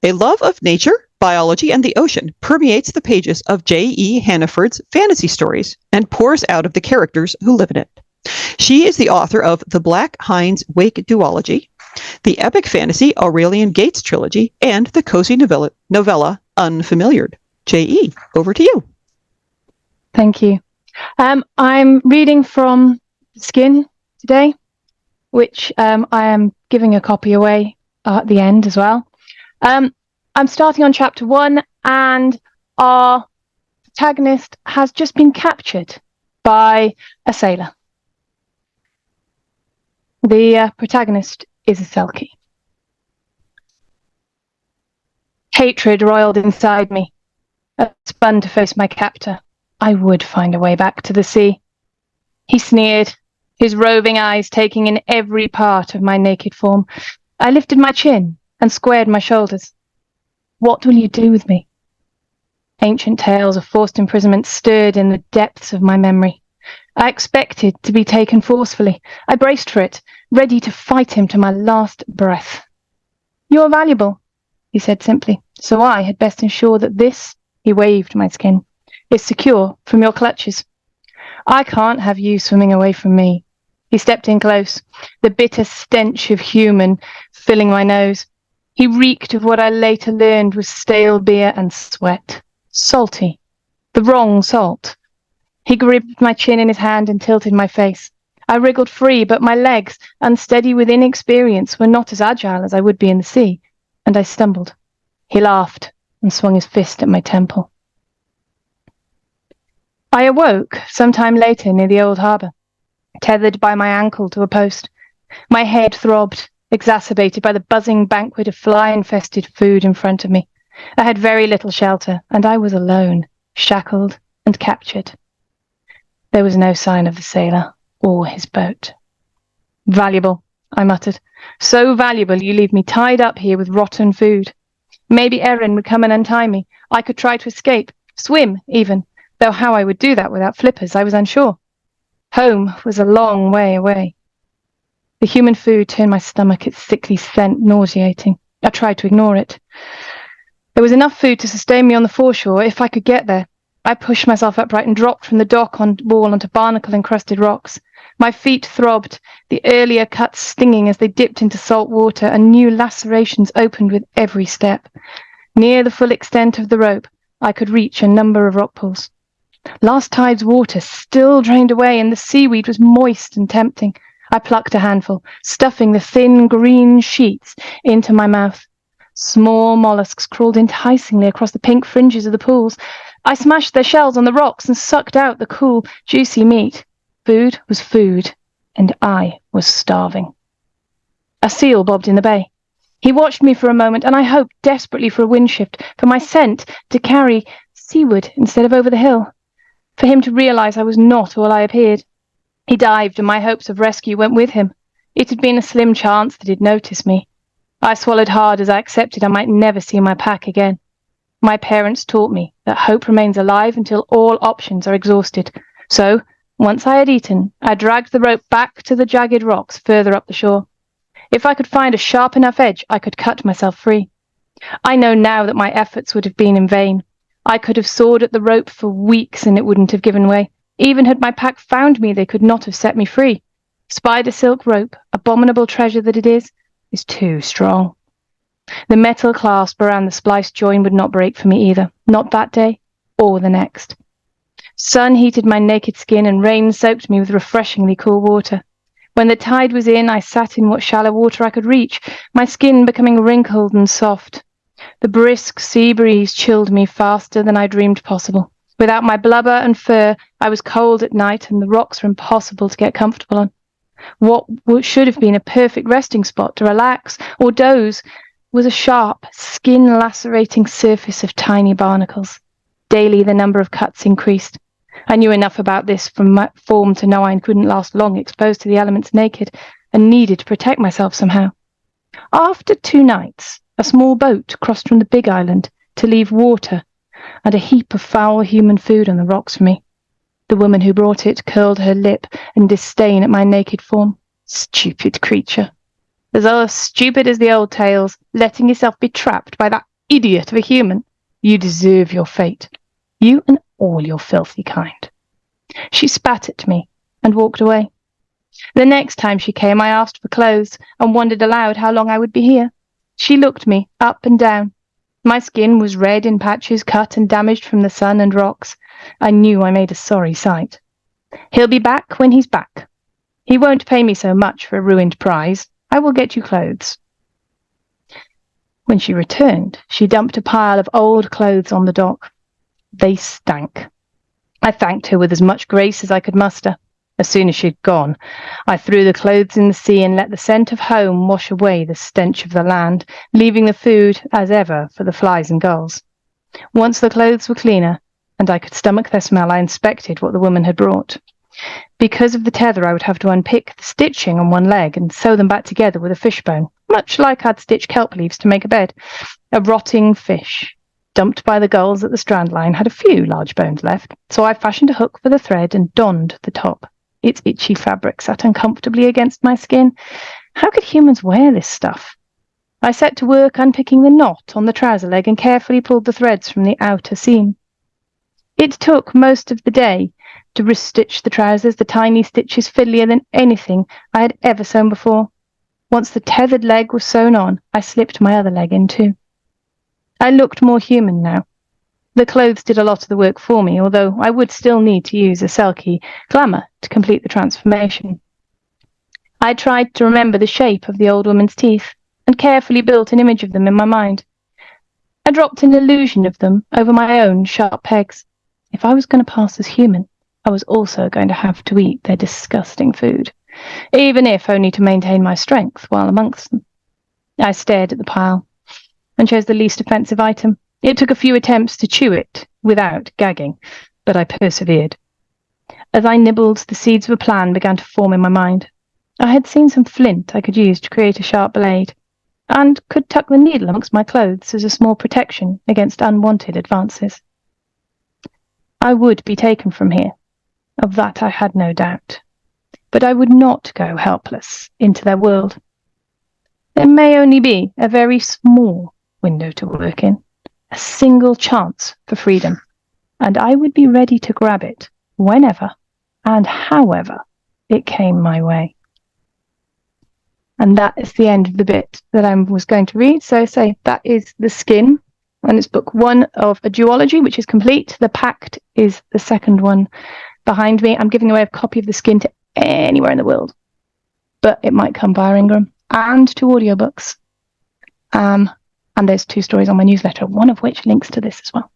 A love of nature, biology, and the ocean permeates the pages of J.E. Hannaford's fantasy stories and pours out of the characters who live in it. She is the author of the Black Hind's Wake duology, the epic fantasy Aurelian Gates trilogy, and the cozy novella Unfamiliared. J.E., over to you. Thank you. I'm reading from Skin today, which I am giving a copy away at the end as well. I'm starting on chapter 1, and our protagonist has just been captured by a sailor. The protagonist is a Selkie. Hatred roiled inside me. I spun to face my captor. I would find a way back to the sea. He sneered, his roving eyes taking in every part of my naked form. I lifted my chin and squared my shoulders. What will you do with me? Ancient tales of forced imprisonment stirred in the depths of my memory. I expected to be taken forcefully. I braced for it, ready to fight him to my last breath. You are valuable, he said simply, so I had best ensure that this, he waved my skin, is secure from your clutches. I can't have you swimming away from me. He stepped in close, the bitter stench of human filling my nose. He reeked of what I later learned was stale beer and sweat. Salty. The wrong salt. He gripped my chin in his hand and tilted my face. I wriggled free, but my legs, unsteady with inexperience, were not as agile as I would be in the sea, and I stumbled. He laughed and swung his fist at my temple. I awoke sometime later near the old harbour, tethered by my ankle to a post. My head throbbed, exacerbated by the buzzing banquet of fly-infested food in front of me. I had very little shelter, and I was alone, shackled and captured. There was no sign of the sailor or his boat. Valuable, I muttered. So valuable you leave me tied up here with rotten food. Maybe Erin would come and untie me. I could try to escape, swim even, though how I would do that without flippers I was unsure. Home was a long way away. The human food turned my stomach, its sickly scent nauseating. I tried to ignore it. There was enough food to sustain me on the foreshore if I could get there. I pushed myself upright and dropped from the dock wall onto barnacle-encrusted rocks. My feet throbbed, the earlier cuts stinging as they dipped into salt water, and new lacerations opened with every step. Near the full extent of the rope, I could reach a number of rock pools. Last tide's water still drained away, and the seaweed was moist and tempting. I plucked a handful, stuffing the thin green sheets into my mouth. Small mollusks crawled enticingly across the pink fringes of the pools. I smashed their shells on the rocks and sucked out the cool, juicy meat. Food was food, and I was starving. A seal bobbed in the bay. He watched me for a moment, and I hoped desperately for a wind shift, for my scent to carry seaward instead of over the hill, for him to realize I was not all I appeared. He dived, and my hopes of rescue went with him. It had been a slim chance that he'd notice me. I swallowed hard as I accepted I might never see my pack again. My parents taught me that hope remains alive until all options are exhausted. So, once I had eaten, I dragged the rope back to the jagged rocks further up the shore. If I could find a sharp enough edge, I could cut myself free. I know now that my efforts would have been in vain. I could have sawed at the rope for weeks and it wouldn't have given way. Even had my pack found me, they could not have set me free. Spider silk rope, abominable treasure that it is too strong. The metal clasp around the spliced join would not break for me either, not that day or the next. Sun heated my naked skin and rain soaked me with refreshingly cool water. When the tide was in, I sat in what shallow water I could reach, my skin becoming wrinkled and soft. The brisk sea breeze chilled me faster than I dreamed possible. Without my blubber and fur, I was cold at night and the rocks were impossible to get comfortable on. What should have been a perfect resting spot to relax or doze was a sharp, skin-lacerating surface of tiny barnacles. Daily the number of cuts increased. I knew enough about this from my form to know I couldn't last long exposed to the elements naked and needed to protect myself somehow. After 2 nights, a small boat crossed from the big island to leave water and a heap of foul human food on the rocks for me. The woman who brought it curled her lip in disdain at my naked form. Stupid creature. As stupid as the old tales, letting yourself be trapped by that idiot of a human. You deserve your fate. You and all your filthy kind." She spat at me and walked away. The next time she came, I asked for clothes and wondered aloud how long I would be here. She looked me up and down. My skin was red in patches, cut and damaged from the sun and rocks. I knew I made a sorry sight. "He'll be back when he's back. He won't pay me so much for a ruined prize. I will get you clothes." When she returned, she dumped a pile of old clothes on the dock. They stank. I thanked her with as much grace as I could muster. As soon as she'd gone, I threw the clothes in the sea and let the scent of home wash away the stench of the land, leaving the food, as ever, for the flies and gulls. Once the clothes were cleaner, and I could stomach their smell, I inspected what the woman had brought. Because of the tether, I would have to unpick the stitching on one leg and sew them back together with a fishbone, much like I'd stitch kelp leaves to make a bed. A rotting fish, dumped by the gulls at the strand line, had a few large bones left, so I fashioned a hook for the thread and donned the top. Its itchy fabric sat uncomfortably against my skin. How could humans wear this stuff? I set to work unpicking the knot on the trouser leg and carefully pulled the threads from the outer seam. It took most of the day to restitch the trousers, the tiny stitches fiddlier than anything I had ever sewn before. Once the tethered leg was sewn on, I slipped my other leg in too. I looked more human now. The clothes did a lot of the work for me, although I would still need to use a Selkie glamour to complete the transformation. I tried to remember the shape of the old woman's teeth and carefully built an image of them in my mind. I dropped an illusion of them over my own sharp pegs. If I was going to pass as human, I was also going to have to eat their disgusting food, even if only to maintain my strength while amongst them. I stared at the pile and chose the least offensive item. It took a few attempts to chew it without gagging, but I persevered. As I nibbled, the seeds of a plan began to form in my mind. I had seen some flint I could use to create a sharp blade, and could tuck the needle amongst my clothes as a small protection against unwanted advances. I would be taken from here, of that I had no doubt, but I would not go helpless into their world. There may only be a very small window to work in, a single chance for freedom, and I would be ready to grab it whenever and however it came my way. And that is the end of the bit that I was going to read. So that is The Skin, and it's book 1 of a duology, which is complete. The Pact is the second one behind me. I'm giving away a copy of The Skin to anywhere in the world, but it might come via Ingram, and 2 audiobooks. And there's 2 stories on my newsletter, one of which links to this as well.